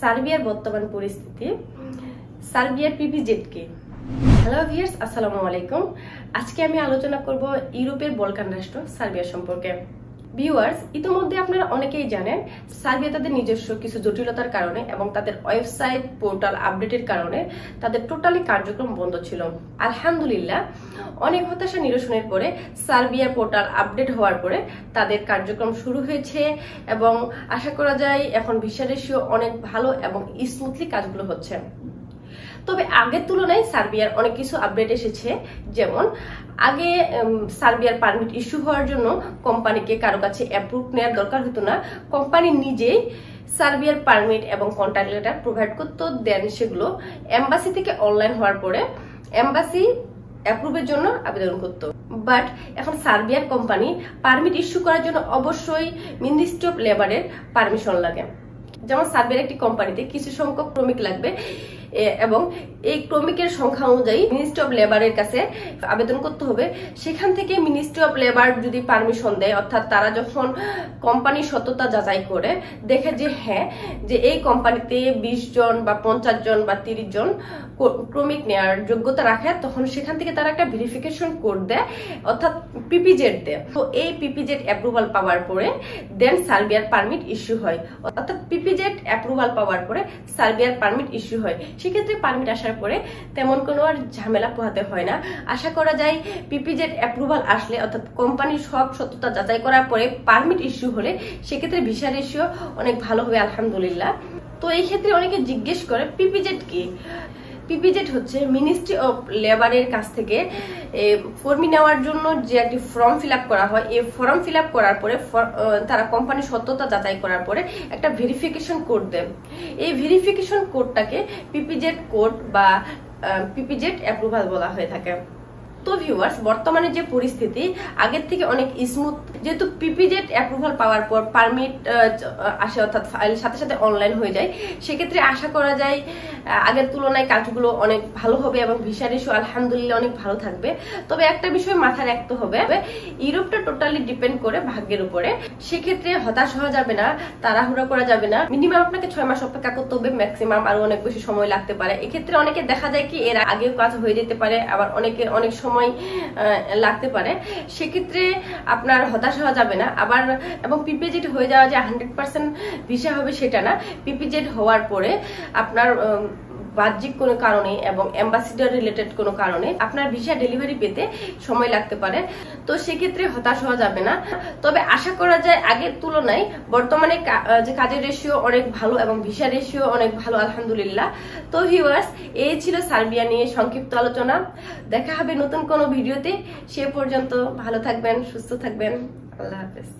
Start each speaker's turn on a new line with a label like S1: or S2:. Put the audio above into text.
S1: সার্বিয়ার বর্তমান পরিস্থিতি, সার্বিয়ার পিপিজেড কি। হ্যালো ভিউয়ার্স, আসসালামু আলাইকুম। আজকে আমি আলোচনা করব ইউরোপের বলকান রাষ্ট্র সার্বিয়া সম্পর্কে। ভিউয়ার্স, ইতিমধ্যে আপনারা অনেকেই জানেন সার্বিয়া তাদের নিজস্ব কিছু জটিলতার কারণে এবং তাদের ওয়েবসাইট পোর্টাল আপডেটের কারণে তাদের টোটালি কার্যক্রম বন্ধ ছিল। আলহামদুলিল্লাহ, অনেক হতাশা নিরসনের পরে সার্বিয়ার পোর্টাল আপডেট হওয়ার পরে তাদের কার্যক্রম শুরু হয়েছে এবং আশা করা যায় এখন ভিসা রেশিও অনেক ভালো এবং স্মুথলি কাজগুলো হচ্ছে। তবে আগের তুলনায় সার্বিয়ার অনেক কিছু আপডেট এসেছে। যেমন আগে সার্বিয়ার পারমিট ইস্যু হওয়ার জন্য কোম্পানিকে কারো কাছে অ্যাপ্রুভ নেওয়ার দরকার হতো না, কোম্পানি নিজেই সার্বিয়ার পারমিট এবং কন্ট্যাক্ট লেটার প্রোভাইড করতো। দেন সেগুলো এম্বাসি থেকে অনলাইন হওয়ার পরে এম্বাসি অ্যাপ্রুভের জন্য আবেদন করতো। বাট এখন সার্বিয়ার কোম্পানি পারমিট ইস্যু করার জন্য অবশ্যই মিনিস্ট্রি অফ লেবারের পারমিশন লাগে। যেমন সার্বিয়ার একটি কোম্পানিতে কিছু সংখ্যক শ্রমিক লাগবে এবং এই শ্রমিকের সংখ্যা অনুযায়ী মিনিস্ট্রি অফ লেবারের কাছে আবেদন করতে হবে। সেখান থেকে মিনিস্ট্রি অফ লেবার যদি পারমিশন দেয়, অর্থাৎ তারা যখন কোম্পানির সততা যাচাই করে দেখে যে হ্যাঁ, যে এই কোম্পানিতে 20 জন বা 50 জন বা 30 জন শ্রমিক নেওয়ার যোগ্যতা রাখে, তখন সেখান থেকে তারা একটা ভেরিফিকেশন কোড দেয়, অর্থাৎ পিপিজেড দেয়। তো এই পিপিজেড অ্যাপ্রুভাল পাওয়ার পরে দেন সার্বিয়ার পারমিট ইস্যু হয়, অর্থাৎ পিপিজেড অ্যাপ্রুভাল পাওয়ার পরে সার্বিয়ার পারমিট ইস্যু হয়। সেক্ষেত্রে পারমিট আসার পরে তেমন কোনো আর ঝামেলা পোহাতে হয় না। আশা করা যায় পিপিজেড অ্যাপ্রুভাল আসলে, অর্থাৎ কোম্পানির সব সত্যতা যাচাই করার পরে পারমিট ইস্যু হলে সেক্ষেত্রে ভিসা রেশিও অনেক ভালো হবে আলহামদুলিল্লাহ। তো এই ক্ষেত্রে অনেকে জিজ্ঞেস করে পিপিজেড কি। পিপিজেড হচ্ছে মিনিস্ট্রি অফ লেবারের কাছ থেকে ফর্মি নেওয়ার জন্য যে একটি ফর্ম ফিল করা হয়। এই ফর্ম ফিল করার পরে তারা কোম্পানির সত্যতা যাচাই করার পরে একটা ভেরিফিকেশন কোড দেয়। এই ভেরিফিকেশন কোডটাকে পিপিজেড কোড বা পিপিজেড অ্যাপ্রুভাল বলা হয়ে থাকে। তো ভিউয়ার্স, বর্তমানে যে পরিস্থিতি আগের থেকে অনেক স্মুথ, যেহেতু পিপিজেড অ্যাপ্রুভাল পাওয়ার পর পারমিট আসে, অর্থাৎ ফাইল সাথে সাথে অনলাইন হয়ে যায়। সেক্ষেত্রে আশা করা যায় আগের তুলনায় কাজগুলো অনেক ভালো হবে এবং ভিসা রেশিও আলহামদুলিল্লাহ অনেক ভালো থাকবে। তবে একটা বিষয় মাথায় রাখতে হবে, ইউরোপটা টোটালি ডিপেন্ড করে ভাগ্যের উপরে। সেক্ষেত্রে হতাশ হওয়া যাবে না, তাড়াহুড়া করা যাবে না। মিনিমাম আপনাকে 6 মাস অপেক্ষা করতে হবে, ম্যাক্সিমাম আরো অনেক বেশি সময় লাগতে পারে। এক্ষেত্রে অনেকে দেখা যায় কি এর আগেও কাজ হয়ে যেতে পারে, আবার অনেকের অনেক সময় লাগতে পারে। সেক্ষেত্রে আপনার হতাশ হওয়া যাবে না। আবার এবং পিপিজেড হয়ে যাওয়া যে 100% ভিসা হবে সেটা না। পিপিজেড হওয়ার পরে আপনার বাহ্যিক কোনো কারণে এবং অ্যাম্বাসিডার রিলেটেড কোনো কারণে আপনার ভিসা ডেলিভারি পেতে সময় লাগতে পারে। তো সেক্ষেত্রে হতাশ হওয়া যাবে না। তবে আশা করা যায় আগের তুলনায় বর্তমানে যে কাজের রেশিও অনেক ভালো এবং ভিসা রেশিও অনেক ভালো আলহামদুলিল্লাহ। তো ভিউয়ার্স, এই ছিল সার্বিয়া নিয়ে সংক্ষিপ্ত আলোচনা। দেখা হবে নতুন কোনো ভিডিওতে। সে পর্যন্ত ভালো থাকবেন, সুস্থ থাকবেন। আল্লাহ হাফেজ।